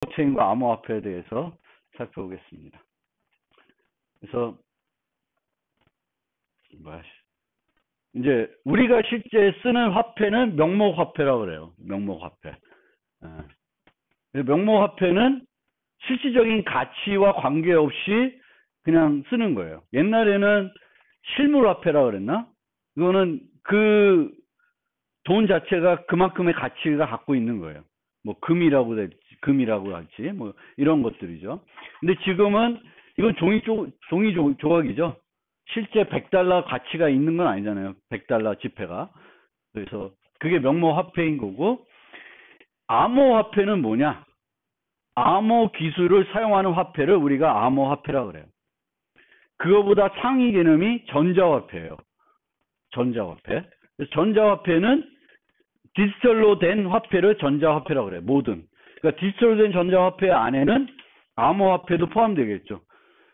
블록체인과 암호화폐에 대해서 살펴보겠습니다. 그래서 이제 우리가 실제 쓰는 화폐는 명목화폐라고 그래요. 명목화폐. 명목화폐는 실질적인 가치와 관계없이 그냥 쓰는 거예요. 옛날에는 실물화폐라고 그랬나? 이거는 그 돈 자체가 그만큼의 가치가 갖고 있는 거예요. 뭐 금이라고 할지 뭐 이런 것들이죠. 근데 지금은 이건 종이 조각이죠. 실제 100달러 가치가 있는 건 아니잖아요. 100달러 지폐가. 그래서 그게 명목화폐인 거고, 암호화폐는 뭐냐? 암호 기술을 사용하는 화폐를 우리가 암호화폐라고 그래요. 그거보다 상위 개념이 전자화폐예요. 전자화폐. 그래서 전자화폐는 디지털로 된 화폐를 전자화폐라고 그래요. 모든. 그러니까 디지털로 된 전자화폐 안에는 암호화폐도 포함되겠죠.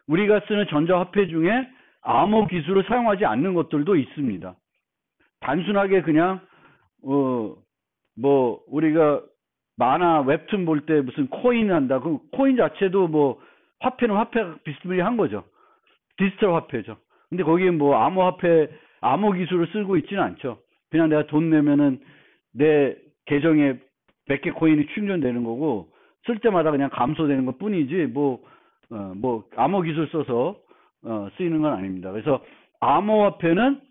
우리가 쓰는 전자화폐 중에 암호 기술을 사용하지 않는 것들도 있습니다. 단순하게 그냥 뭐 우리가 만화 웹툰 볼 때 무슨 코인 한다. 그 코인 자체도 뭐 화폐는 화폐 비슷비슷한 거죠. 디지털 화폐죠. 근데 거기에 뭐 암호화폐, 암호 기술을 쓰고 있지는 않죠. 그냥 내가 돈 내면은 내 계정에 100개 코인이 충전되는 거고, 쓸 때마다 그냥 감소되는 것 뿐이지, 뭐 암호 기술 써서 쓰이는 건 아닙니다. 그래서 암호화폐는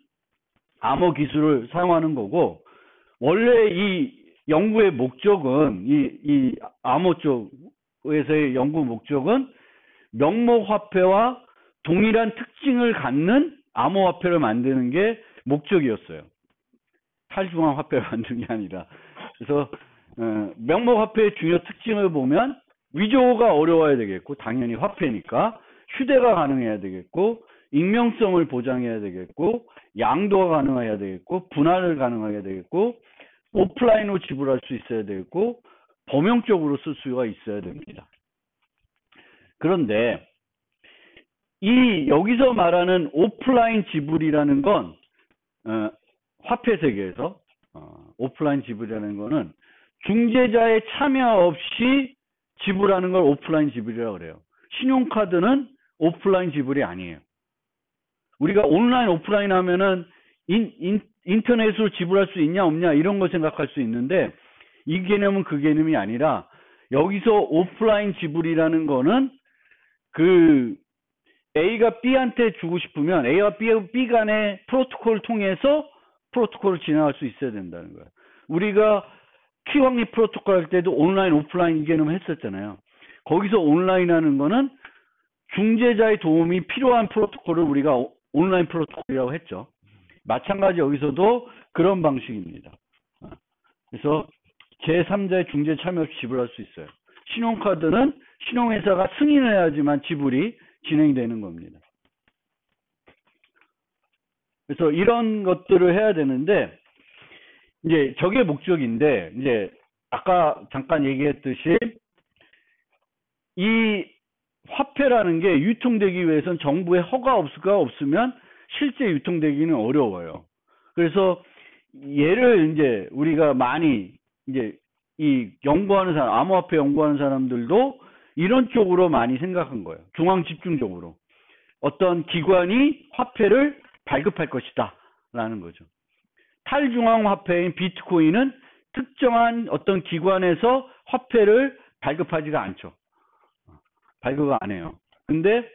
암호 기술을 사용하는 거고, 원래 이 연구의 목적은, 이 암호 쪽에서의 연구 목적은 명목화폐와 동일한 특징을 갖는 암호화폐를 만드는 게 목적이었어요. 탈중앙 화폐를 만드는 게 아니라. 그래서 명목화폐의 중요 특징을 보면 위조가 어려워야 되겠고, 당연히 화폐니까 휴대가 가능해야 되겠고, 익명성을 보장해야 되겠고, 양도가 가능해야 되겠고, 분할을 가능해야 되겠고, 오프라인으로 지불할 수 있어야 되겠고, 범용적으로 쓸 수가 있어야 됩니다. 그런데 여기서 말하는 오프라인 지불이라는 건 화폐 세계에서 오프라인 지불이라는 거는 중재자의 참여 없이 지불하는 걸 오프라인 지불이라고 그래요. 신용카드는 오프라인 지불이 아니에요. 우리가 온라인, 오프라인 하면은 인터넷으로 지불할 수 있냐 없냐 이런 거 생각할 수 있는데, 이 개념은 그 개념이 아니라 여기서 오프라인 지불이라는 거는 그 A가 B한테 주고 싶으면 A와 B 간의 프로토콜을 통해서 프로토콜을 진행할 수 있어야 된다는 거예요. 우리가 키 확립 프로토콜 할 때도 온라인, 오프라인 이 개념을 했었잖아요. 거기서 온라인 하는 거는 중재자의 도움이 필요한 프로토콜을 우리가 온라인 프로토콜이라고 했죠. 마찬가지 여기서도 그런 방식입니다. 그래서 제3자의 중재 참여 없이 지불할 수 있어요. 신용카드는 신용회사가 승인을 해야지만 지불이 진행되는 겁니다. 그래서 이런 것들을 해야 되는데, 이제 저게 목적인데, 이제 아까 잠깐 얘기했듯이 이 화폐라는 게 유통되기 위해서는 정부의 허가 없으면 실제 유통되기는 어려워요. 그래서 얘를 이제 우리가 많이 이제 이 연구하는 사람, 암호화폐 연구하는 사람들도 이런 쪽으로 많이 생각한 거예요. 중앙 집중적으로. 어떤 기관이 화폐를 발급할 것이다 라는 거죠. 탈중앙 화폐인 비트코인은 특정한 어떤 기관에서 화폐를 발급하지가 않죠. 발급을 안 해요. 근데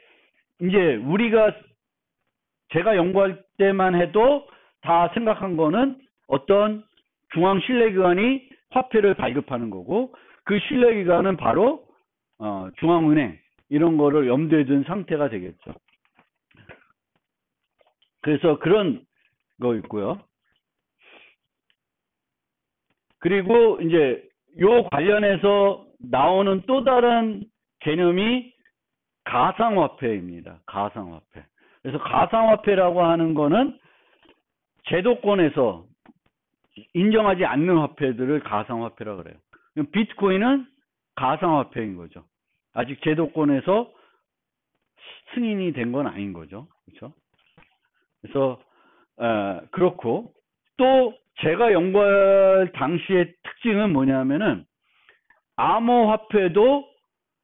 이제 제가 연구할 때만 해도 다 생각한 거는 어떤 중앙 신뢰기관이 화폐를 발급하는 거고, 그 신뢰기관은 바로 중앙은행 이런 거를 염두에 둔 상태가 되겠죠. 그래서 그런 거 있고요. 그리고 이제 요 관련해서 나오는 또 다른 개념이 가상화폐입니다. 가상화폐. 그래서 가상화폐라고 하는 거는 제도권에서 인정하지 않는 화폐들을 가상화폐라고 그래요. 비트코인은 가상화폐인 거죠. 아직 제도권에서 승인이 된 건 아닌 거죠. 그렇죠? 그래서 그렇고, 또 제가 연구할 당시의 특징은 뭐냐면은 암호화폐도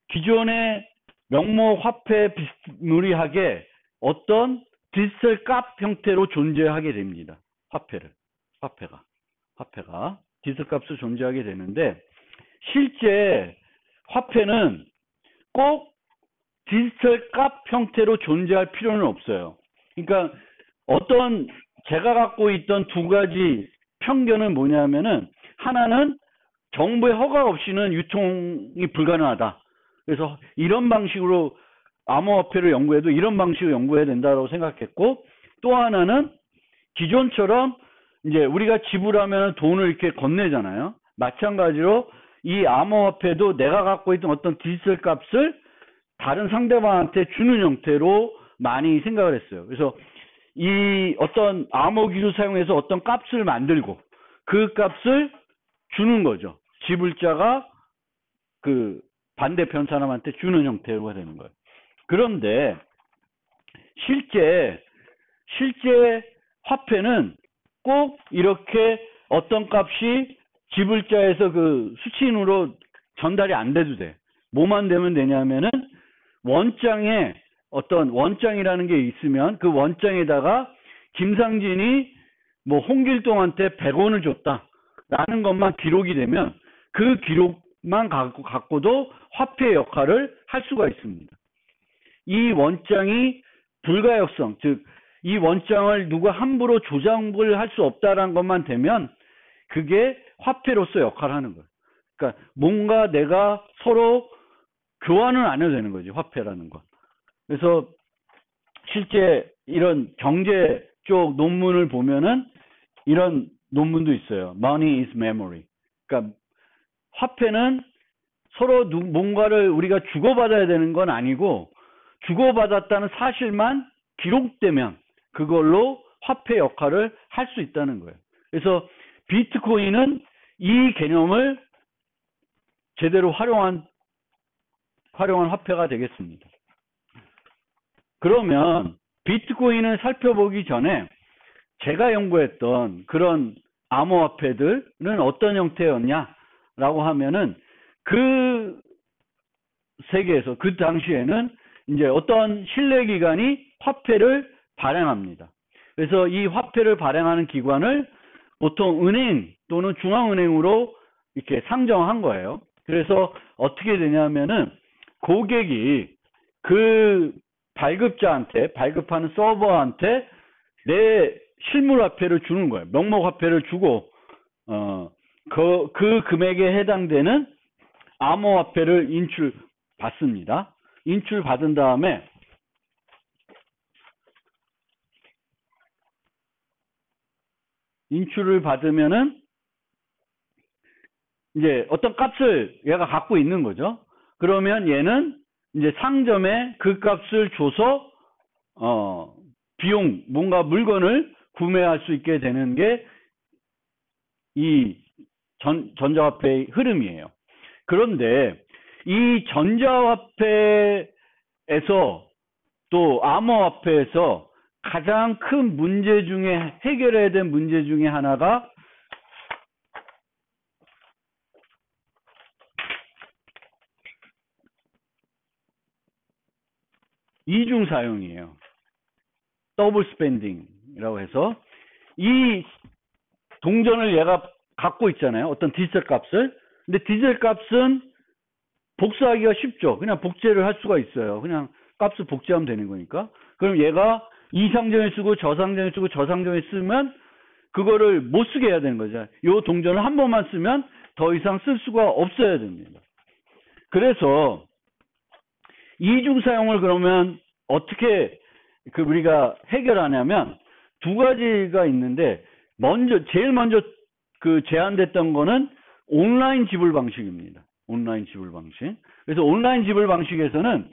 기존의 명목 화폐 비스무리하게 어떤 디지털 값 형태로 존재하게 됩니다. 화폐가 디지털 값으로 존재하게 되는데, 실제 화폐는 꼭 디지털 값 형태로 존재할 필요는 없어요. 그러니까 제가 갖고 있던 두 가지 편견은 뭐냐면은, 하나는 정부의 허가 없이는 유통이 불가능하다. 그래서 이런 방식으로 암호화폐를 연구해도 이런 방식으로 연구해야 된다고 생각했고, 또 하나는 기존처럼 이제 우리가 지불하면 돈을 이렇게 건네잖아요. 마찬가지로 이 암호화폐도 내가 갖고 있던 어떤 디지털 값을 다른 상대방한테 주는 형태로 많이 생각을 했어요. 그래서 이 어떤 암호 기술 사용해서 어떤 값을 만들고 그 값을 주는 거죠. 지불자가 그 반대편 사람한테 주는 형태가 되는 거예요. 그런데 실제 화폐는 꼭 이렇게 어떤 값이 지불자에서 그 수취인으로 전달이 안 돼도 돼. 뭐만 되면 되냐면은 원장에 어떤 원장이라는 게 있으면 그 원장에다가 김상진이 뭐 홍길동한테 100원을 줬다라는 것만 기록이 되면 그 기록만 갖고도 화폐의 역할을 할 수가 있습니다. 이 원장이 불가역성, 즉 이 원장을 누가 함부로 조작을 할 수 없다라는 것만 되면 그게 화폐로서 역할을 하는 거예요. 그러니까 뭔가 내가 서로 교환을 안 해도 되는 거지, 화폐라는 건. 그래서 실제 이런 경제 쪽 논문을 보면은 이런 논문도 있어요. Money is memory. 그러니까 화폐는 서로 뭔가를 우리가 주고받아야 되는 건 아니고, 주고받았다는 사실만 기록되면 그걸로 화폐 역할을 할 수 있다는 거예요. 그래서 비트코인은 이 개념을 제대로 활용한 화폐가 되겠습니다. 그러면 비트코인을 살펴보기 전에 제가 연구했던 그런 암호화폐들은 어떤 형태였냐라고 하면은, 그 세계에서 그 당시에는 이제 어떤 신뢰기관이 화폐를 발행합니다. 그래서 이 화폐를 발행하는 기관을 보통 은행 또는 중앙은행으로 이렇게 상정한 거예요. 그래서 어떻게 되냐면은 고객이 그 발급하는 서버한테 내 실물화폐를 주는 거예요. 명목화폐를 주고 그 금액에 해당되는 암호화폐를 인출받습니다. 인출받은 다음에 인출을 받으면은 이제 어떤 값을 얘가 갖고 있는 거죠. 그러면 얘는 이제 상점에 그 값을 줘서 비용, 뭔가 물건을 구매할 수 있게 되는 게 이 전자화폐의 흐름이에요. 그런데 이 전자화폐에서 또 암호화폐에서 가장 큰 문제 중에, 해결해야 될 문제 중에 하나가 이중 사용이에요. 더블 스펜딩이라고 해서 이 동전을 얘가 갖고 있잖아요. 어떤 디지털 값을. 근데 디지털 값은 복사하기가 쉽죠. 그냥 복제를 할 수가 있어요. 그냥 값을 복제하면 되는 거니까. 그럼 얘가 이 상점에 쓰고 저 상점에 쓰고 저 상점에 쓰면 그거를 못 쓰게 해야 되는 거죠. 이 동전을 한 번만 쓰면 더 이상 쓸 수가 없어야 됩니다. 그래서 이중 사용을 그러면 어떻게 우리가 해결하냐면 두 가지가 있는데, 제일 먼저 그 제안됐던 거는 온라인 지불 방식입니다. 온라인 지불 방식. 그래서 온라인 지불 방식에서는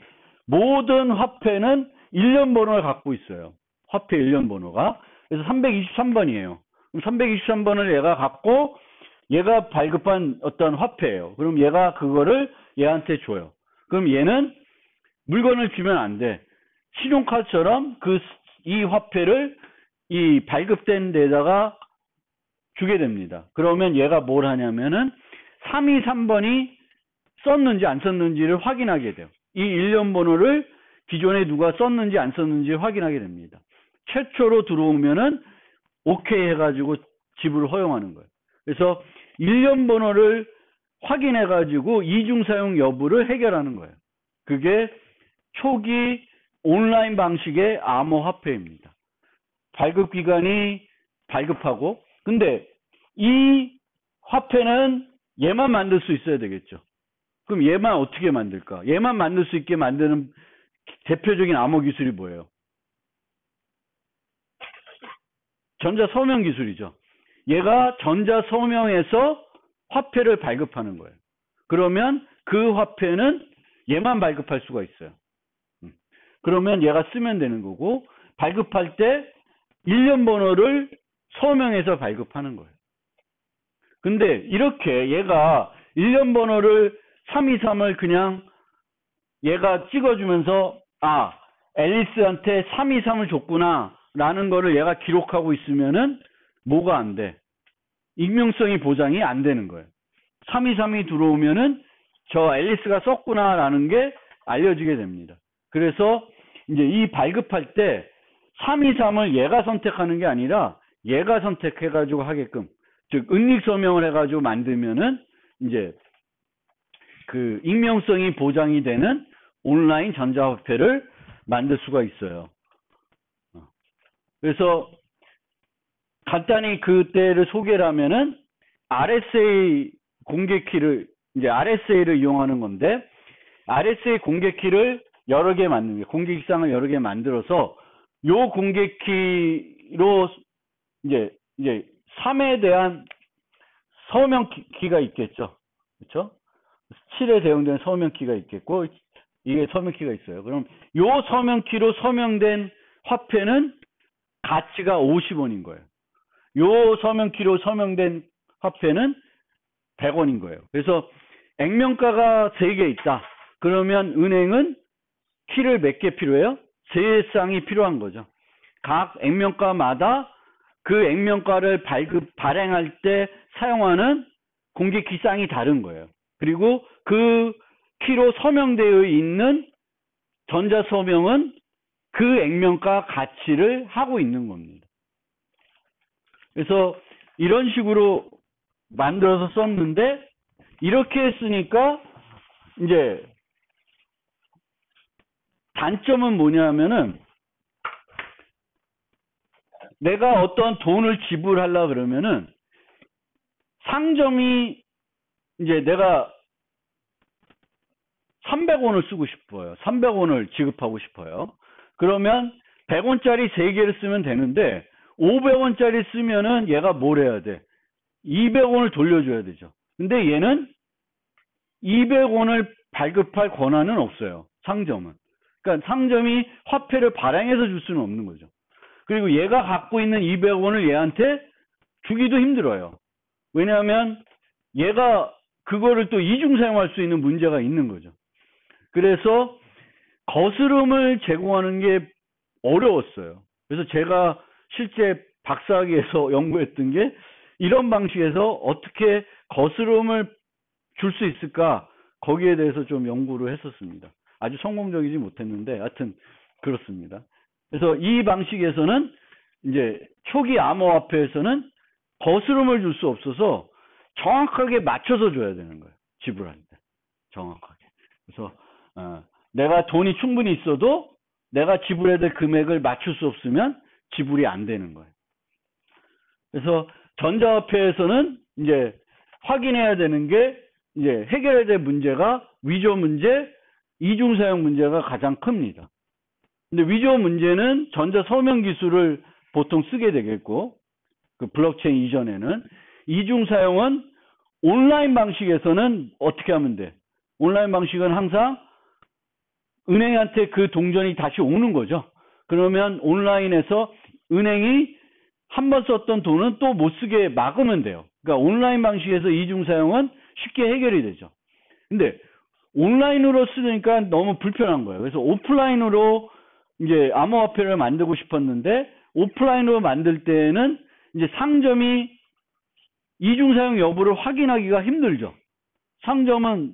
모든 화폐는 일련 번호를 갖고 있어요. 화폐 일련 번호가. 그래서 323번이에요. 323번을 얘가 갖고 얘가 발급한 어떤 화폐예요. 그럼 얘가 그거를 얘한테 줘요. 그럼 얘는 물건을 주면 안 돼. 신용카드처럼 이 화폐를 이 발급된 데다가 주게 됩니다. 그러면 얘가 뭘 하냐면은 323번이 썼는지 안 썼는지를 확인하게 돼요. 이 일련 번호를 기존에 누가 썼는지 안 썼는지 확인하게 됩니다. 최초로 들어오면은 오케이 해가지고 지불을 허용하는 거예요. 그래서 일련 번호를 확인해가지고 이중 사용 여부를 해결하는 거예요. 그게 초기 온라인 방식의 암호화폐입니다. 발급기관이 발급하고, 근데 이 화폐는 얘만 만들 수 있어야 되겠죠. 그럼 얘만 어떻게 만들까? 얘만 만들 수 있게 만드는 대표적인 암호 기술이 뭐예요? 전자서명 기술이죠. 얘가 전자서명에서 화폐를 발급하는 거예요. 그러면 그 화폐는 얘만 발급할 수가 있어요. 그러면 얘가 쓰면 되는 거고, 발급할 때 일련 번호를 서명해서 발급하는 거예요. 근데 이렇게 얘가 일련 번호를 323을 그냥 얘가 찍어주면서 앨리스한테 323을 줬구나 라는 거를 얘가 기록하고 있으면은 뭐가 안 돼? 익명성이 보장이 안 되는 거예요. 323이 들어오면은 저 앨리스가 썼구나 라는 게 알려지게 됩니다. 그래서 이제 이 발급할 때 323을 얘가 선택하는 게 아니라 얘가 선택해가지고 하게끔, 즉 은닉서명을 해가지고 만들면은 이제 그 익명성이 보장이 되는 온라인 전자화폐를 만들 수가 있어요. 그래서 간단히 그때를 소개를 하면은 RSA 공개키를, 이제 RSA를 이용하는 건데, RSA 공개키를 여러 개 만드는 게, 공개키상을 여러 개 만들어서 요 공개키로 이제 3에 대한 서명키가 있겠죠. 그렇죠? 7에 대응되는 서명키가 있겠고, 이게 서명키가 있어요. 그럼 요 서명키로 서명된 화폐는 가치가 50원인 거예요. 요 서명키로 서명된 화폐는 100원인 거예요. 그래서 액면가가 3개 있다. 그러면 은행은 키를 몇 개 필요해요? 3쌍이 필요한 거죠. 각 액면가마다 그 액면가를 발행할 때 사용하는 공개키 쌍이 다른 거예요. 그리고 그 키로 서명되어 있는 전자서명은 그 액면가 가치를 하고 있는 겁니다. 그래서 이런 식으로 만들어서 썼는데, 이렇게 했으니까 이제 단점은 뭐냐면은, 내가 어떤 돈을 지불하려 그러면은 상점이 이제 내가 300원을 쓰고 싶어요. 300원을 지급하고 싶어요. 그러면 100원짜리 3개를 쓰면 되는데 500원짜리 쓰면은 얘가 뭘 해야 돼? 200원을 돌려줘야 되죠. 근데 얘는 200원을 발급할 권한은 없어요. 상점은. 그러니까 상점이 화폐를 발행해서 줄 수는 없는 거죠. 그리고 얘가 갖고 있는 200원을 얘한테 주기도 힘들어요. 왜냐하면 얘가 그거를 또 이중 사용할 수 있는 문제가 있는 거죠. 그래서 거스름을 제공하는 게 어려웠어요. 그래서 제가 실제 박사학위에서 연구했던 게, 이런 방식에서 어떻게 거스름을 줄 수 있을까, 거기에 대해서 좀 연구를 했었습니다. 아주 성공적이지 못했는데 하여튼 그렇습니다. 그래서 이 방식에서는 이제 초기 암호화폐에서는 거스름을 줄 수 없어서 정확하게 맞춰서 줘야 되는 거예요. 지불할 때 정확하게. 그래서 내가 돈이 충분히 있어도 내가 지불해야 될 금액을 맞출 수 없으면 지불이 안 되는 거예요. 그래서 전자화폐에서는 이제 확인해야 되는 게, 이제 해결해야 될 문제가 위조 문제, 이중 사용 문제가 가장 큽니다. 근데 위조 문제는 전자 서명 기술을 보통 쓰게 되겠고, 그 블록체인 이전에는 이중 사용은 온라인 방식에서는 어떻게 하면 돼? 온라인 방식은 항상 은행한테 그 동전이 다시 오는 거죠. 그러면 온라인에서 은행이 한 번 썼던 돈은 또 못 쓰게 막으면 돼요. 그러니까 온라인 방식에서 이중 사용은 쉽게 해결이 되죠. 근데 온라인으로 쓰니까 너무 불편한 거예요. 그래서 오프라인으로 이제 암호화폐를 만들고 싶었는데, 오프라인으로 만들 때는 이제 상점이 이중 사용 여부를 확인하기가 힘들죠. 상점은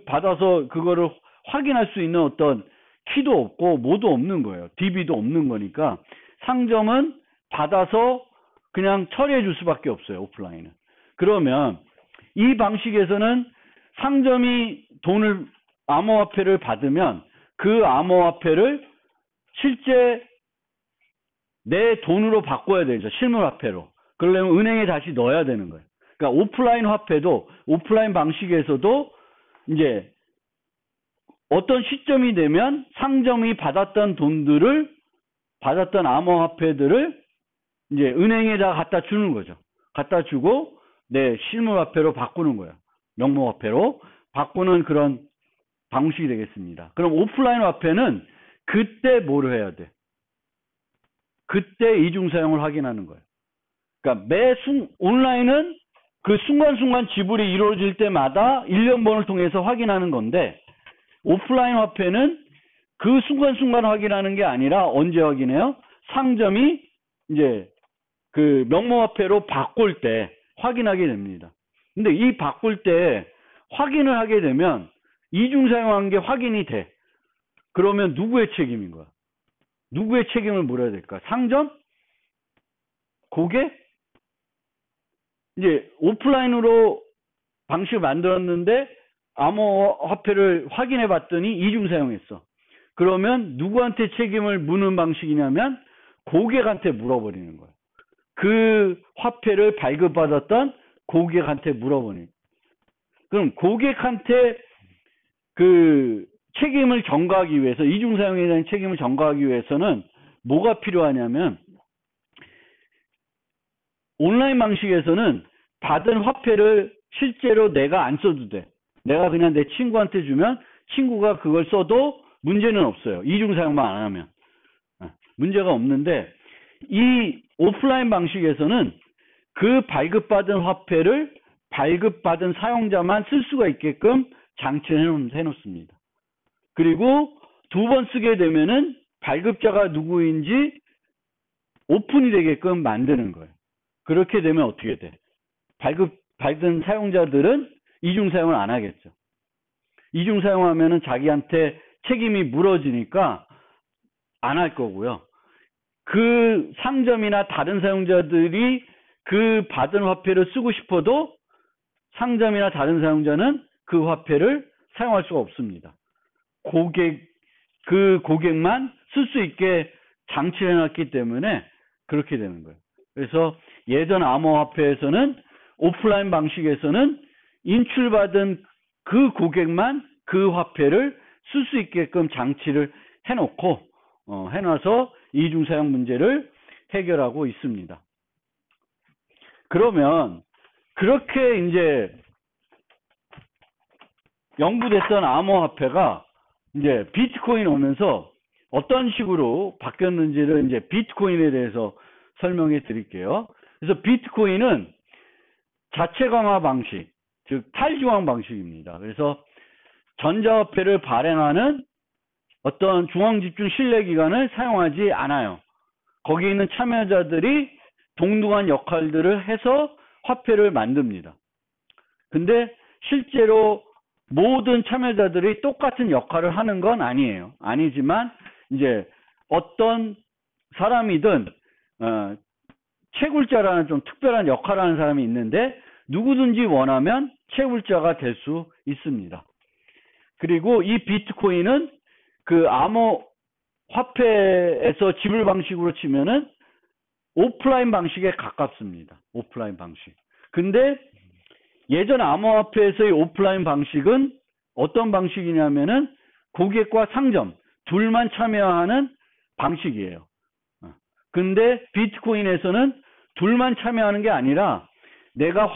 받아서 그거를 확인할 수 있는 어떤 키도 없고 뭐도 없는 거예요. DB도 없는 거니까 상점은 받아서 그냥 처리해 줄 수밖에 없어요. 오프라인은. 그러면 이 방식에서는 상점이 암호화폐를 받으면 그 암호화폐를 실제 내 돈으로 바꿔야 되죠. 실물화폐로. 그러려면 은행에 다시 넣어야 되는 거예요. 그러니까 오프라인 화폐도 오프라인 방식에서도 이제 어떤 시점이 되면 상점이 받았던 암호화폐들을 이제 은행에다 갖다 주는 거죠. 갖다 주고 내 실물화폐로 바꾸는 거예요. 명목화폐로 바꾸는 그런 방식이 되겠습니다. 그럼 오프라인 화폐는 그때 뭘 해야 돼? 그때 이중사용을 확인하는 거예요. 그러니까 온라인은 그 순간순간 지불이 이루어질 때마다 일련번을 통해서 확인하는 건데 오프라인 화폐는 그 순간순간 확인하는 게 아니라 언제 확인해요? 상점이 이제 그 명목화폐로 바꿀 때 확인하게 됩니다. 근데 이 바꿀 때 확인을 하게 되면 이중사용한 게 확인이 돼. 그러면 누구의 책임인 거야? 누구의 책임을 물어야 될까? 상점? 고객? 이제 오프라인으로 방식을 만들었는데 암호화폐를 확인해 봤더니 이중사용했어. 그러면 누구한테 책임을 묻는 방식이냐면 고객한테 물어버리는 거예요. 그 화폐를 발급받았던 고객한테 물어보니. 그럼 고객한테 그 책임을 전가하기 위해서 이중사용에 대한 책임을 전가하기 위해서는 뭐가 필요하냐면 온라인 방식에서는 받은 화폐를 실제로 내가 안 써도 돼. 내가 그냥 내 친구한테 주면 친구가 그걸 써도 문제는 없어요. 이중사용만 안 하면. 문제가 없는데 이 오프라인 방식에서는 그 발급받은 화폐를 발급받은 사용자만 쓸 수가 있게끔 장치를 해놓습니다. 그리고 두 번 쓰게 되면은 발급자가 누구인지 오픈이 되게끔 만드는 거예요. 그렇게 되면 어떻게 돼? 받은 사용자들은 이중사용을 안 하겠죠. 이중사용하면은 자기한테 책임이 물어지니까 안 할 거고요. 그 상점이나 다른 사용자들이 그 받은 화폐를 쓰고 싶어도 상점이나 다른 사용자는 그 화폐를 사용할 수가 없습니다. 그 고객만 쓸 수 있게 장치를 해놨기 때문에 그렇게 되는 거예요. 그래서 예전 암호화폐에서는 오프라인 방식에서는 인출받은 그 고객만 그 화폐를 쓸 수 있게끔 장치를 해놔서 이중사용 문제를 해결하고 있습니다. 그러면 그렇게 이제 연구됐던 암호화폐가 이제 비트코인 오면서 어떤 식으로 바뀌었는지를 이제 비트코인에 대해서 설명해 드릴게요. 그래서 비트코인은 자체 강화 방식, 즉 탈중앙 방식입니다. 그래서 전자화폐를 발행하는 어떤 중앙집중 신뢰기관을 사용하지 않아요. 거기 있는 참여자들이 동등한 역할들을 해서 화폐를 만듭니다. 근데 실제로 모든 참여자들이 똑같은 역할을 하는 건 아니에요. 아니지만 이제 어떤 사람이든 채굴자라는 좀 특별한 역할을 하는 사람이 있는데 누구든지 원하면 채굴자가 될 수 있습니다. 그리고 이 비트코인은 그 암호화폐에서 지불 방식으로 치면은 오프라인 방식에 가깝습니다. 오프라인 방식. 근데 예전 암호화폐에서의 오프라인 방식은 어떤 방식이냐면은 고객과 상점 둘만 참여하는 방식이에요. 근데 비트코인에서는 둘만 참여하는 게 아니라 내가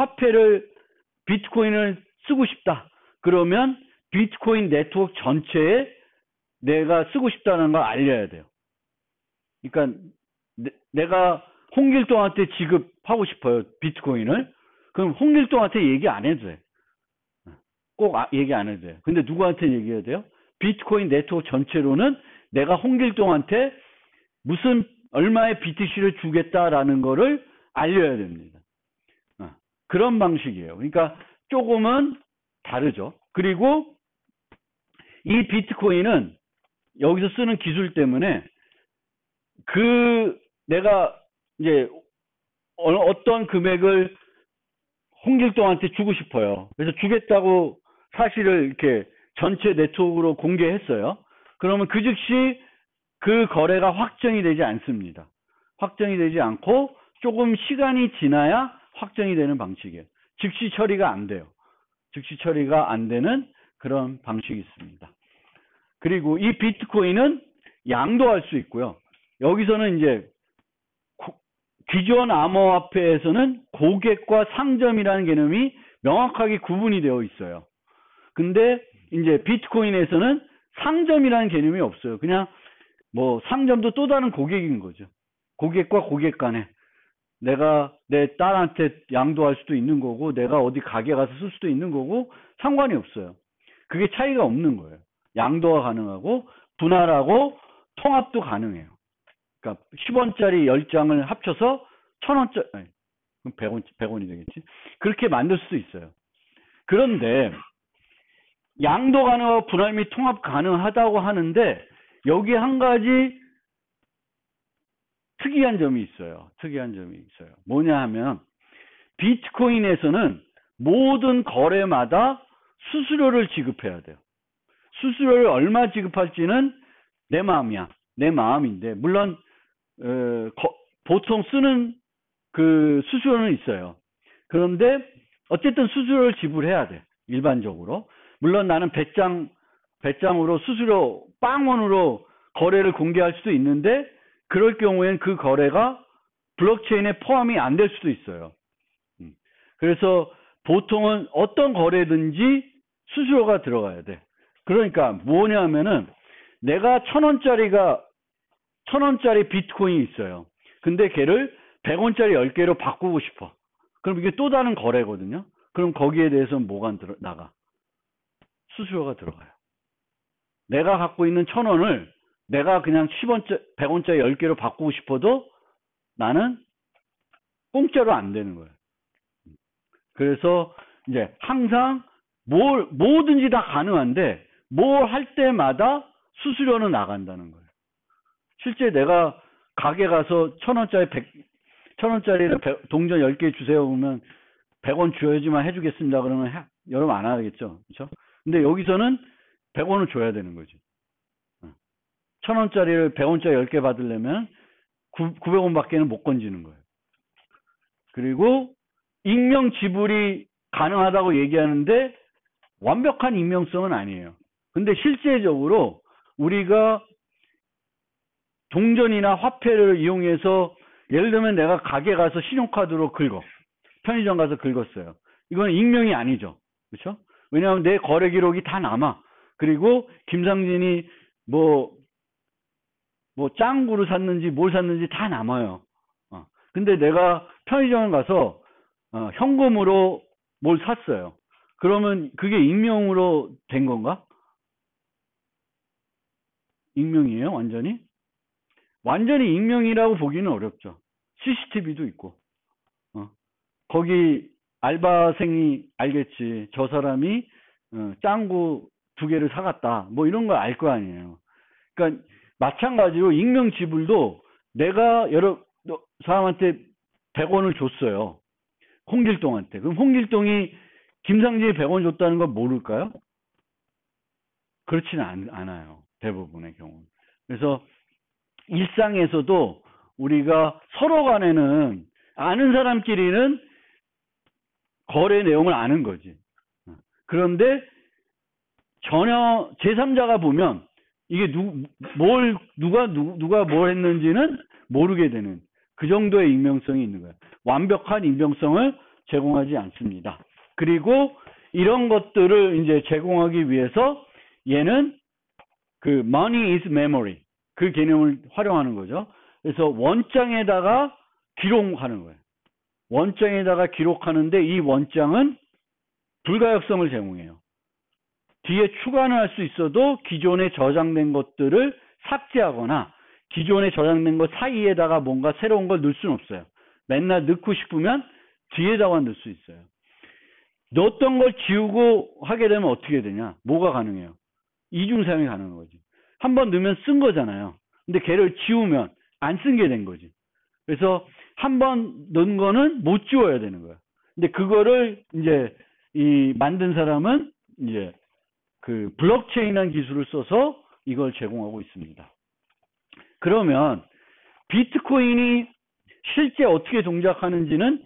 비트코인을 쓰고 싶다. 그러면 비트코인 네트워크 전체에 내가 쓰고 싶다는 걸 알려야 돼요. 그러니까 내가 홍길동한테 지급하고 싶어요. 비트코인을. 그럼 홍길동한테 얘기 안 해도 돼. 꼭 얘기 안 해도 돼요. 근데 누구한테 얘기해야 돼요? 비트코인 네트워크 전체로는 내가 홍길동한테 얼마의 BTC를 주겠다라는 거를 알려야 됩니다. 그런 방식이에요. 그러니까 조금은 다르죠. 그리고 이 비트코인은 여기서 쓰는 기술 때문에 내가 이제 어떤 금액을 홍길동한테 주고 싶어요. 그래서 주겠다고 사실을 이렇게 전체 네트워크로 공개했어요. 그러면 그 즉시 그 거래가 확정이 되지 않습니다. 확정이 되지 않고 조금 시간이 지나야 확정이 되는 방식이에요. 즉시 처리가 안 돼요. 즉시 처리가 안 되는 그런 방식이 있습니다. 그리고 이 비트코인은 양도할 수 있고요. 여기서는 이제 기존 암호화폐에서는 고객과 상점이라는 개념이 명확하게 구분이 되어 있어요. 근데 이제 비트코인에서는 상점이라는 개념이 없어요. 그냥 뭐 상점도 또 다른 고객인 거죠. 고객과 고객 간에 내가 내 딸한테 양도할 수도 있는 거고 내가 어디 가게 가서 쓸 수도 있는 거고 상관이 없어요. 그게 차이가 없는 거예요. 양도가 가능하고 분할하고 통합도 가능해요. 그러니까 10원짜리 10장을 합쳐서 1000원짜리 아니, 100원이 되겠지. 그렇게 만들 수도 있어요. 그런데 양도 가능하고 분할 및 통합 가능하다고 하는데 여기 한 가지 특이한 점이 있어요. 뭐냐 하면 비트코인에서는 모든 거래마다 수수료를 지급해야 돼요. 수수료를 얼마 지급할지는 내 마음이야. 내 마음인데 물론 보통 쓰는 그 수수료는 있어요. 그런데 어쨌든 수수료를 지불해야 돼. 일반적으로. 물론 나는 배짱으로 수수료 빵원으로 거래를 공개할 수도 있는데 그럴 경우엔 그 거래가 블록체인에 포함이 안 될 수도 있어요. 그래서 보통은 어떤 거래든지 수수료가 들어가야 돼. 그러니까 뭐냐면은 내가 1000원짜리 비트코인이 있어요. 근데 걔를 100원짜리 10개로 바꾸고 싶어. 그럼 이게 또 다른 거래거든요. 그럼 거기에 대해서는 뭐가 나가? 수수료가 들어가요. 내가 갖고 있는 1000원을 내가 그냥 100원짜리 10개로 바꾸고 싶어도 나는 공짜로 안 되는 거예요. 그래서 이제 항상 뭐든지 다 가능한데 뭘 할 때마다 수수료는 나간다는 거예요. 실제 내가 가게 가서 1000원짜리를 동전 10개 주세요 그러면 100원 줘야지만 해주겠습니다 그러면 여러분 안 하겠죠. 그렇죠? 근데 여기서는 100원을 줘야 되는 거지. 1000원짜리를 100원짜리 10개 받으려면 900원 밖에는 못 건지는 거예요. 그리고 익명 지불이 가능하다고 얘기하는데 완벽한 익명성은 아니에요. 근데 실제적으로 우리가 동전이나 화폐를 이용해서 예를 들면 내가 가게 가서 신용카드로 긁어. 편의점 가서 긁었어요. 이건 익명이 아니죠. 그렇죠? 왜냐하면 내 거래 기록이 다 남아. 그리고 김상진이 뭐 짱구를 샀는지 뭘 샀는지 다 남아요. 근데 내가 편의점 가서 현금으로 뭘 샀어요. 그러면 그게 익명으로 된 건가? 익명이에요? 완전히? 완전히 익명이라고 보기는 어렵죠. CCTV도 있고. 거기 알바생이 알겠지. 저 사람이 짱구 2개를 사갔다. 뭐 이런 걸 알 거 아니에요. 그러니까 마찬가지로 익명 지불도 내가 여러 사람한테 100원을 줬어요. 홍길동한테. 그럼 홍길동이 김상진이 100원 줬다는 걸 모를까요? 그렇지는 않아요. 대부분의 경우. 그래서 일상에서도 우리가 서로 간에는 아는 사람끼리는 거래 내용을 아는 거지. 그런데 전혀 제3자가 보면 이게 누가 뭘 했는지는 모르게 되는 그 정도의 익명성이 있는 거예요. 완벽한 익명성을 제공하지 않습니다. 그리고 이런 것들을 이제 제공하기 위해서 얘는 그 money is memory 그 개념을 활용하는 거죠. 그래서 원장에다가 기록하는 거예요. 원장에다가 기록하는데 이 원장은 불가역성을 제공해요. 뒤에 추가는 할 수 있어도 기존에 저장된 것들을 삭제하거나 기존에 저장된 것 사이에다가 뭔가 새로운 걸 넣을 수는 없어요. 맨날 넣고 싶으면 뒤에다가 넣을 수 있어요. 넣었던 걸 지우고 하게 되면 어떻게 되냐? 뭐가 가능해요? 이중 사용이 가능한 거지. 한번 넣으면 쓴 거잖아요. 근데 걔를 지우면 안 쓴 게 된 거지. 그래서 한번 넣은 거는 못 지워야 되는 거야. 근데 그거를 이제 이 만든 사람은 이제 그 블록체인이라는 기술을 써서 이걸 제공하고 있습니다. 그러면 비트코인이 실제 어떻게 동작하는지는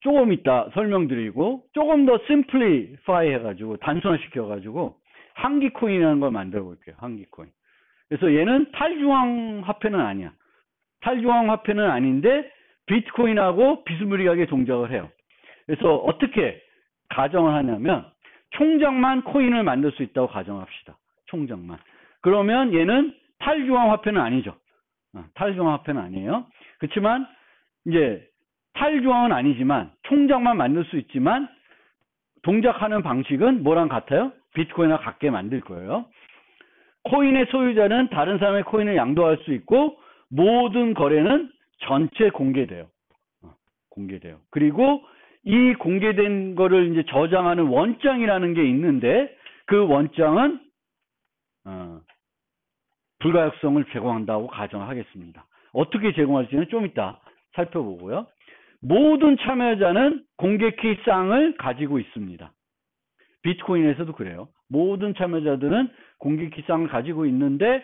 조금 이따 설명드리고 조금 더 심플리파이 해가지고 단순화시켜가지고 한기코인이라는 걸 만들어 볼게요. 한기코인. 그래서 얘는 탈중앙 화폐는 아니야. 탈중앙 화폐는 아닌데 비트코인하고 비스무리하게 동작을 해요. 그래서 어떻게 가정을 하냐면 총장만 코인을 만들 수 있다고 가정합시다. 총장만. 그러면 얘는 탈중앙 화폐는 아니죠. 탈중앙 화폐는 아니에요. 그렇지만 이제 탈중앙은 아니지만 총장만 만들 수 있지만 동작하는 방식은 뭐랑 같아요? 비트코인과 같게 만들 거예요. 코인의 소유자는 다른 사람의 코인을 양도할 수 있고 모든 거래는 전체 공개돼요. 공개돼요. 그리고 이 공개된 거를 이제 저장하는 원장이라는 게 있는데 그 원장은 불가역성을 제공한다고 가정하겠습니다. 어떻게 제공할지는 좀 이따 살펴보고요. 모든 참여자는 공개키 쌍을 가지고 있습니다. 비트코인에서도 그래요. 모든 참여자들은 공개키 쌍을 가지고 있는데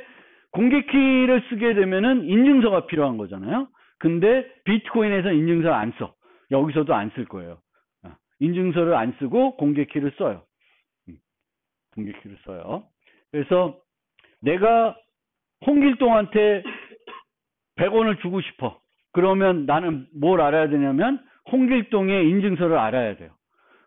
공개키를 쓰게 되면은 인증서가 필요한 거잖아요. 근데 비트코인에서 인증서를 안 써. 여기서도 안 쓸 거예요. 인증서를 안 쓰고 공개키를 써요. 공개키를 써요. 그래서 내가 홍길동한테 100원을 주고 싶어. 그러면 나는 뭘 알아야 되냐면 홍길동의 인증서를 알아야 돼요.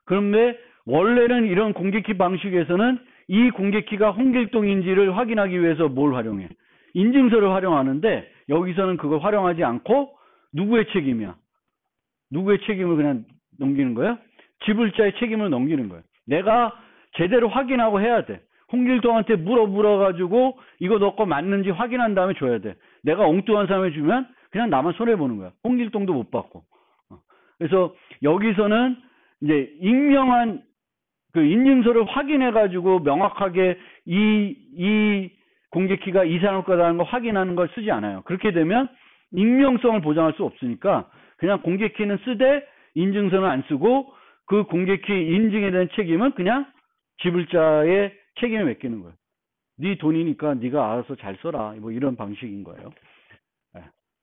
그런데 원래는 이런 공개키 방식에서는 이 공개키가 홍길동인지를 확인하기 위해서 뭘 활용해? 인증서를 활용하는데 여기서는 그걸 활용하지 않고 누구의 책임이야? 누구의 책임을 그냥 넘기는 거야? 지불자의 책임을 넘기는 거야. 내가 제대로 확인하고 해야 돼. 홍길동한테 물어가지고 이거 너 거 맞는지 확인한 다음에 줘야 돼. 내가 엉뚱한 사람에 주면 그냥 나만 손해보는 거야. 홍길동도 못 받고. 그래서 여기서는 이제 익명한 그 인증서를 확인해가지고 명확하게 이 공개키가 이 사람 거라는 걸 확인하는 걸 쓰지 않아요. 그렇게 되면 익명성을 보장할 수 없으니까 그냥 공개키는 쓰되 인증서는 안 쓰고 그 공개키 인증에 대한 책임은 그냥 지불자의 책임을 맡기는 거예요. 네 돈이니까 네가 알아서 잘 써라. 뭐 이런 방식인 거예요.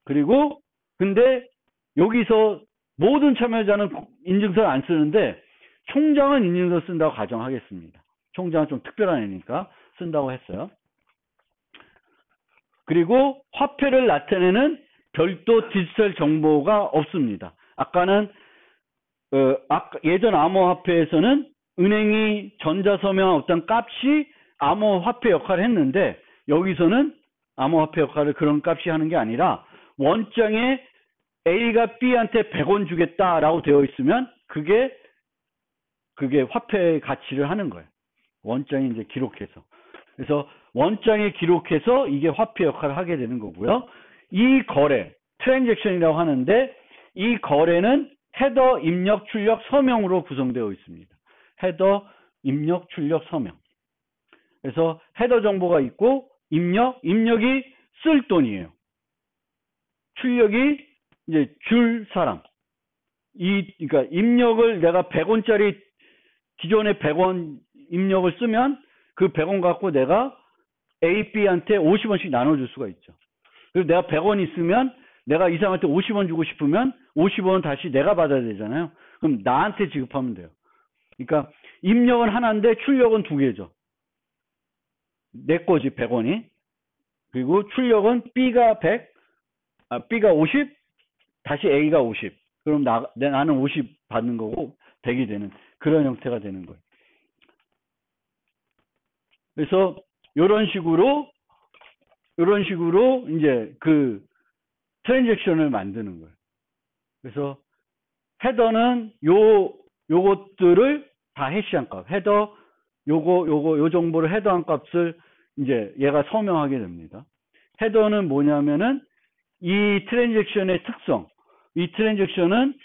그리고 근데 여기서 모든 참여자는 인증서를 안 쓰는데 총장은 인증서 쓴다고 가정하겠습니다. 총장은 좀 특별한 애니까 쓴다고 했어요. 그리고 화폐를 나타내는 별도 디지털 정보가 없습니다. 아까는 예전 암호화폐에서는 은행이 전자서명한 어떤 값이 암호화폐 역할을 했는데 여기서는 암호화폐 역할을 그런 값이 하는 게 아니라 원장에 A가 B한테 100원 주겠다라고 되어 있으면 그게 화폐의 가치를 하는 거예요. 원장이 이제 기록해서. 그래서 원장에 기록해서 이게 화폐 역할을 하게 되는 거고요. 이 거래, 트랜잭션이라고 하는데 이 거래는 헤더, 입력, 출력, 서명으로 구성되어 있습니다. 헤더, 입력, 출력, 서명. 그래서 헤더 정보가 있고 입력이 쓸 돈이에요. 출력이 이제 줄 사람. 그러니까 입력을 내가 100원짜리 기존에 100원 입력을 쓰면 그 100원 갖고 내가 A, B한테 50원씩 나눠줄 수가 있죠. 그리고 내가 100원 있으면 내가 이 사람한테 50원 주고 싶으면 50원 다시 내가 받아야 되잖아요. 그럼 나한테 지급하면 돼요. 그러니까 입력은 하나인데 출력은 두 개죠. 내 거지 100원이. 그리고 출력은 B가 100, B가 50, 다시 A가 50. 그럼 나는 50 받는 거고 100이 되는 그런 형태가 되는 거예요. 그래서 이런 식으로 이제 그 트랜잭션을 만드는 거예요. 그래서 헤더는 요것들을 다 해시한 값. 헤더 요 정보를 헤더한 값을 이제 얘가 서명하게 됩니다. 헤더는 뭐냐면은 이 트랜잭션의 특성. 이 트랜잭션은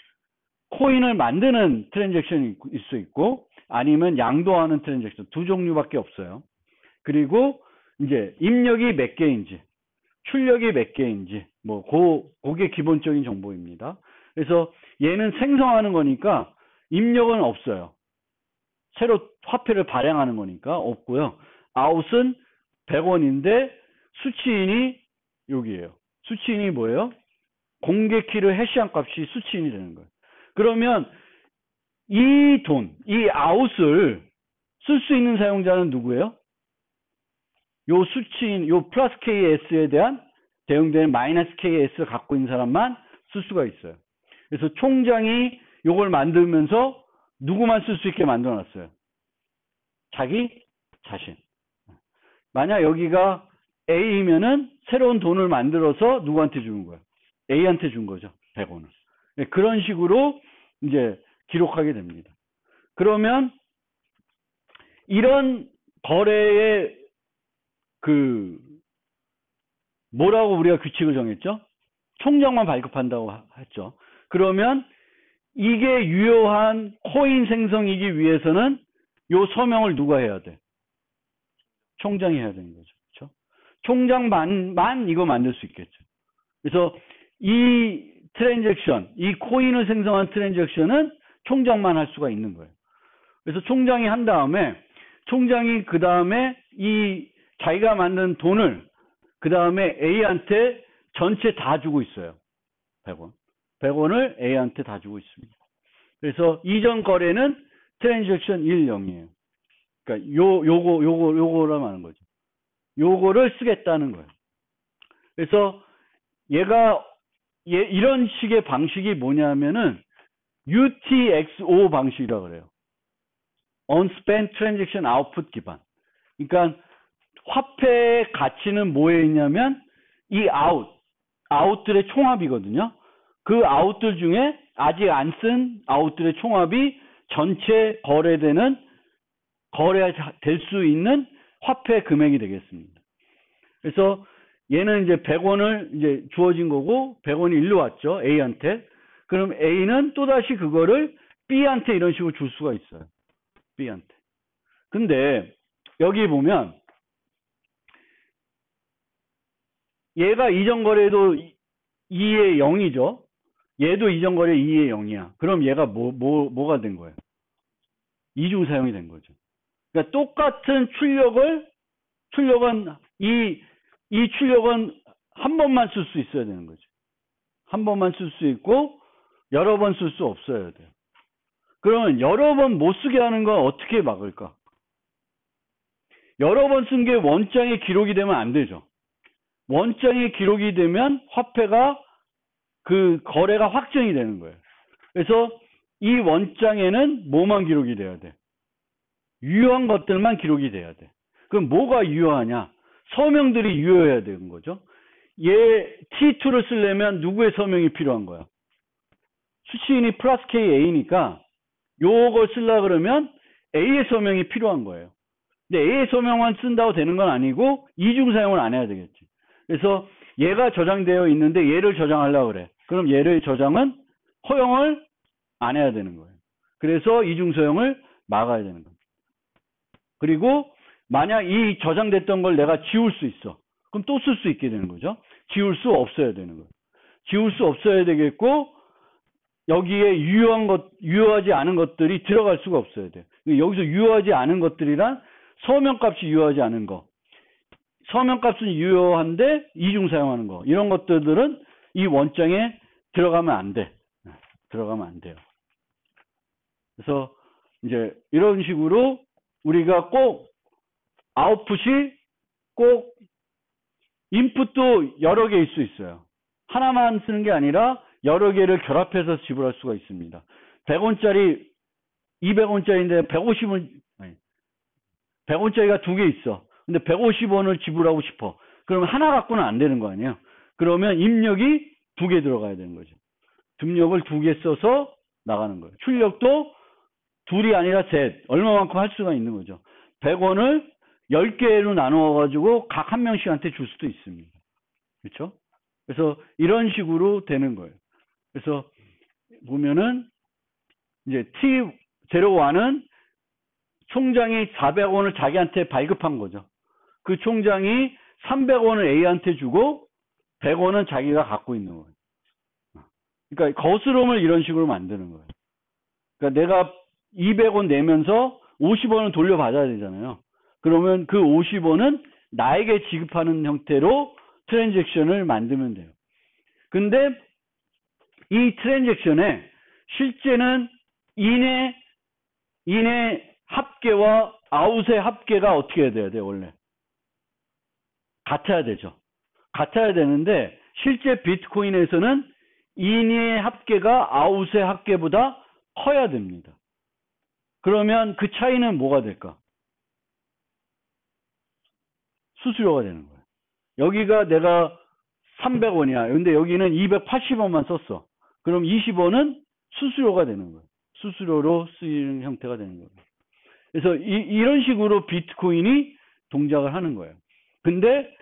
코인을 만드는 트랜잭션이 있을 수 있고, 아니면 양도하는 트랜잭션, 두 종류밖에 없어요. 그리고 이제 입력이 몇 개인지, 출력이 몇 개인지, 뭐 그게 기본적인 정보입니다. 그래서 얘는 생성하는 거니까 입력은 없어요. 새로 화폐를 발행하는 거니까 없고요. 아웃은 100원인데 수치인이 여기에요. 수치인이 뭐예요? 공개 키를 해시한 값이 수치인이 되는 거예요. 그러면 이 돈, 이 아웃을 쓸 수 있는 사용자는 누구예요? 요 수치인, 요 플러스 KS에 대한 대응되는 마이너스 KS를 갖고 있는 사람만 쓸 수가 있어요. 그래서 총장이 요걸 만들면서 누구만 쓸 수 있게 만들어 놨어요? 자기 자신. 만약 여기가 A면은 새로운 돈을 만들어서 누구한테 주는 거예요? A한테 준 거죠. 100원을. 그런 식으로 이제 기록하게 됩니다. 그러면 이런 거래의 뭐라고 우리가 규칙을 정했죠? 총장만 발급한다고 했죠. 그러면 이게 유효한 코인 생성이기 위해서는 요 서명을 누가 해야 돼? 총장이 해야 되는 거죠. 그렇죠? 총장만 이거 만들 수 있겠죠. 그래서 이 트랜잭션, 이 코인을 생성한 트랜잭션은 총장만 할 수가 있는 거예요. 그래서 총장이 한 다음에 총장이 그 다음에 이 자기가 만든 돈을 그 다음에 A한테 전체 다 주고 있어요. 100원. 100원을 A한테 다 주고 있습니다. 그래서 이전 거래는 트랜잭션 1, 0이에요. 그러니까 요거라고 하는 거죠. 요거를 쓰겠다는 거예요. 그래서 이런 식의 방식이 뭐냐면은 UTXO 방식이라고 그래요. Unspent Transaction Output 기반. 그러니까 화폐의 가치는 뭐에 있냐면 이 아웃들의 총합이거든요. 그 아웃들 중에 아직 안 쓴 아웃들의 총합이 전체 거래될 수 있는 화폐 금액이 되겠습니다. 그래서 얘는 이제 100원을 이제 주어진 거고 100원이 일로 왔죠. A한테. 그럼 A는 또다시 그거를 B한테 이런 식으로 줄 수가 있어요. B한테. 근데 여기 보면 얘가 이전 거래도 2의 0이죠. 얘도 이전 거래 2의 0이야. 그럼 얘가 뭐가 된 거예요? 이중 사용이 된 거죠. 그러니까 똑같은 출력은 이 출력은 한 번만 쓸 수 있어야 되는 거죠. 한 번만 쓸 수 있고 여러 번 쓸 수 없어야 돼요. 그러면 여러 번 못 쓰게 하는 건 어떻게 막을까? 여러 번 쓴 게 원장에 기록이 되면 안 되죠. 원장에 기록이 되면 화폐가 거래가 확정이 되는 거예요. 그래서 이 원장에는 뭐만 기록이 돼야 돼? 유효한 것들만 기록이 돼야 돼. 그럼 뭐가 유효하냐? 서명들이 유효해야 되는 거죠. 얘 T2를 쓰려면 누구의 서명이 필요한 거야? 수치인이 플러스 KA니까 요걸 쓰려고 그러면 A의 서명이 필요한 거예요. 근데 A의 서명만 쓴다고 되는 건 아니고 이중 사용을 안 해야 되겠지. 그래서 얘가 저장되어 있는데 얘를 저장하려고 그래. 그럼 얘를 저장은 허용을 안 해야 되는 거예요. 그래서 이중 사용을 막아야 되는 겁니다. 그리고 만약 이 저장됐던 걸 내가 지울 수 있어. 그럼 또 쓸 수 있게 되는 거죠. 지울 수 없어야 되는 거예요. 지울 수 없어야 되겠고 여기에 유효하지 않은 것들이 들어갈 수가 없어야 돼요. 여기서 유효하지 않은 것들이란 서명값이 유효하지 않은 거. 서명값은 유효한데 이중 사용하는 거. 이런 것들은 이 원장에 들어가면 안 돼. 들어가면 안 돼요. 그래서 이제 이런 식으로 우리가 꼭 아웃풋이 꼭 인풋도 여러 개일 수 있어요. 하나만 쓰는 게 아니라 여러 개를 결합해서 지불할 수가 있습니다. 100원짜리 200원짜리인데 100원짜리가 두 개 있어. 근데 150원을 지불하고 싶어. 그러면 하나 갖고는 안 되는 거 아니에요. 그러면 입력이 두 개 들어가야 되는 거죠. 등력을 두 개 써서 나가는 거예요. 출력도 둘이 아니라 셋. 얼마만큼 할 수가 있는 거죠. 100원을 10개로 나누어 가지고 각 한 명씩한테 줄 수도 있습니다. 그렇죠? 그래서 이런 식으로 되는 거예요. 그래서 보면은 이제 T01은 총장이 400원을 자기한테 발급한 거죠. 그 총장이 300원을 A한테 주고 100원은 자기가 갖고 있는 거예요. 그러니까 거스름을 이런 식으로 만드는 거예요. 그러니까 내가 200원 내면서 50원을 돌려받아야 되잖아요. 그러면 그 50원은 나에게 지급하는 형태로 트랜잭션을 만들면 돼요. 근데 이 트랜잭션에 실제는 인의 합계와 아웃의 합계가 어떻게 돼야 돼요, 원래? 같아야 되죠. 같아야 되는데 실제 비트코인에서는 인의 합계가 아웃의 합계보다 커야 됩니다. 그러면 그 차이는 뭐가 될까? 수수료가 되는 거예요. 여기가 내가 300원이야. 근데 여기는 280원만 썼어. 그럼 20원은 수수료가 되는 거예요. 수수료로 쓰이는 형태가 되는 거예요. 그래서 이런 식으로 비트코인이 동작을 하는 거예요. 근데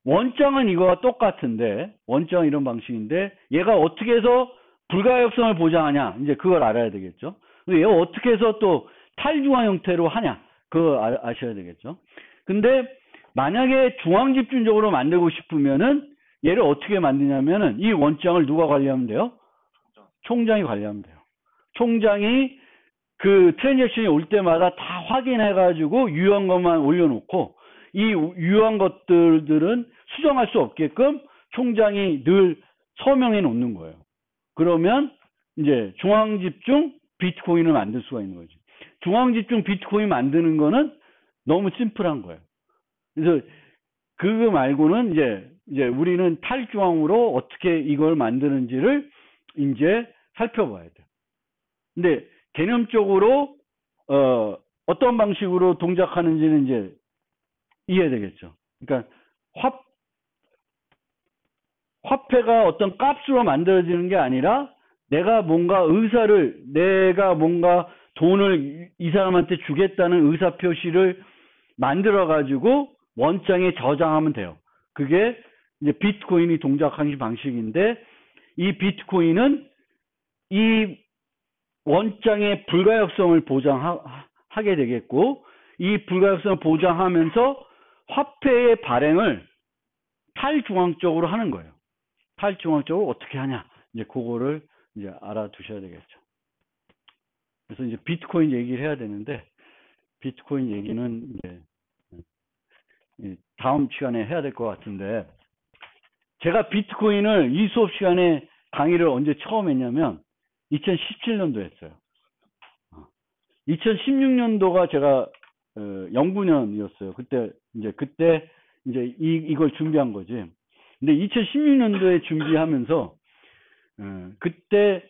원장은 이거와 똑같은데, 원장은 이런 방식인데, 얘가 어떻게 해서 불가역성을 보장하냐? 이제 그걸 알아야 되겠죠. 얘가 어떻게 해서 또 탈중앙 형태로 하냐? 그거 아셔야 되겠죠. 근데 만약에 중앙 집중적으로 만들고 싶으면은 얘를 어떻게 만드냐면은 이 원장을 누가 관리하면 돼요? 총장이 관리하면 돼요. 총장이 그 트랜잭션이 올 때마다 다 확인해가지고 유효한 것만 올려놓고 이 유효한 것들은 수정할 수 없게끔 총장이 늘 서명해 놓는 거예요. 그러면 이제 중앙집중 비트코인을 만들 수가 있는 거죠. 중앙집중 비트코인 만드는 거는 너무 심플한 거예요. 그래서 그거 말고는 이제 우리는 탈중앙으로 어떻게 이걸 만드는지를 이제 살펴봐야 돼요. 근데 개념적으로 어떤 방식으로 동작하는지는 이제 이해되겠죠. 그러니까 화폐가 어떤 값으로 만들어지는 게 아니라 내가 뭔가 돈을 이 사람한테 주겠다는 의사 표시를 만들어 가지고 원장에 저장하면 돼요. 그게 이제 비트코인이 동작하는 방식인데 이 비트코인은 이 원장의 불가역성을 보장하게 되겠고 이 불가역성을 보장하면서 화폐의 발행을 탈중앙적으로 하는 거예요. 탈중앙적으로 어떻게 하냐? 이제 그거를 이제 알아두셔야 되겠죠. 그래서 이제 비트코인 얘기를 해야 되는데 비트코인 얘기는 이제 다음 시간에 해야 될 것 같은데 제가 비트코인을 이 수업 시간에 강의를 언제 처음 했냐면 2017년도 했어요. 2016년도가 제가 연구년이었어요. 그때 이제 이걸 준비한 거지. 근데 2016년도에 준비하면서 그때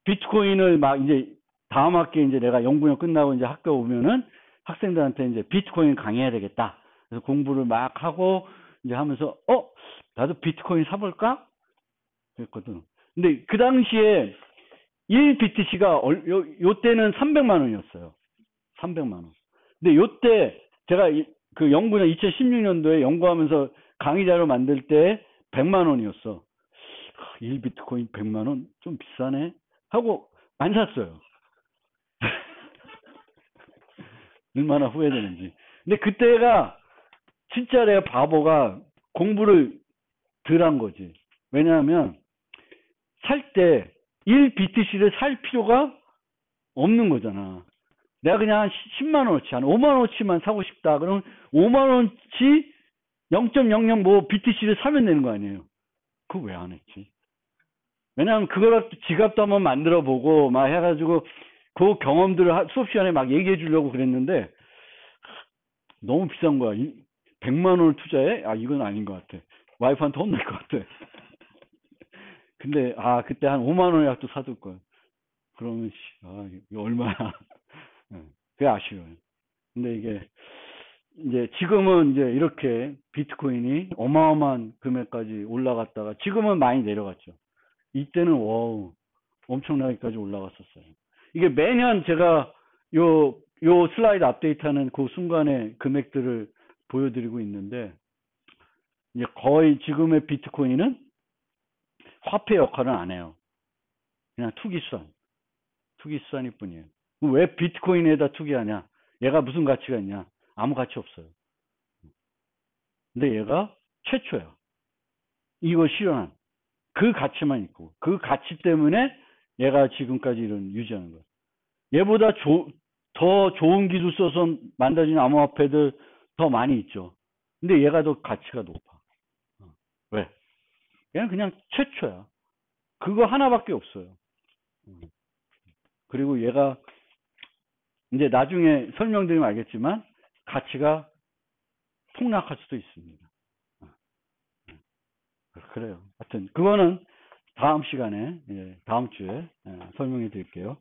비트코인을 막 이제 다음 학기에 이제 내가 연구년 끝나고 이제 학교 오면은 학생들한테 이제 비트코인 강의해야 되겠다. 그래서 공부를 막 하고 이제 하면서 나도 비트코인 사볼까? 그랬거든. 근데 그 당시에 1BTC가 요때는 300만 원이었어요. 300만 원. 근데 요때 제가 그 연구년 2016년도에 연구하면서 강의 자료 만들 때 100만 원이었어. 1비트코인 100만 원? 좀 비싸네? 하고 안 샀어요. 얼마나 후회되는지. 근데 그때가 진짜 내가 바보가 공부를 덜 한 거지. 왜냐하면 살 때 1BTC를 살 필요가 없는 거잖아. 내가 그냥 한 10만 원어치, 한 5만 원어치만 사고 싶다. 그러면 5만 원어치 0.00 뭐 BTC를 사면 되는 거 아니에요. 그거 왜 안 했지? 왜냐하면 그걸 지갑도 한번 만들어 보고 막 해가지고 그 경험들을 수업 시간에 막 얘기해 주려고 그랬는데 너무 비싼 거야. 100만 원을 투자해? 이건 아닌 것 같아. 와이프한테 혼날 것 같아. 근데 그때 한 5만 원이라도 사둘 거야. 그러면 이거 얼마야? 그게 아쉬워요. 근데 이게 이제 지금은 이제 이렇게 비트코인이 어마어마한 금액까지 올라갔다가 지금은 많이 내려갔죠. 이때는 엄청나게까지 올라갔었어요. 이게 매년 제가 요 슬라이드 업데이트하는 그 순간의 금액들을 보여드리고 있는데 이제 거의 지금의 비트코인은 화폐 역할은 안 해요. 그냥 투기 수단일 뿐이에요. 왜 비트코인에다 투기하냐? 얘가 무슨 가치가 있냐? 아무 가치 없어요. 근데 얘가 최초야. 이걸 실현한. 그 가치만 있고, 그 가치 때문에 얘가 지금까지 이런 유지하는 거예요. 얘보다 더 좋은 기술 써서 만들어진 암호화폐들 더 많이 있죠. 근데 얘가 더 가치가 높아. 왜? 얘는 그냥 최초야. 그거 하나밖에 없어요. 그리고 얘가 이제 나중에 설명드리면 알겠지만 가치가 폭락할 수도 있습니다. 그래요. 하여튼 그거는 다음 시간에, 다음 주에 설명해 드릴게요.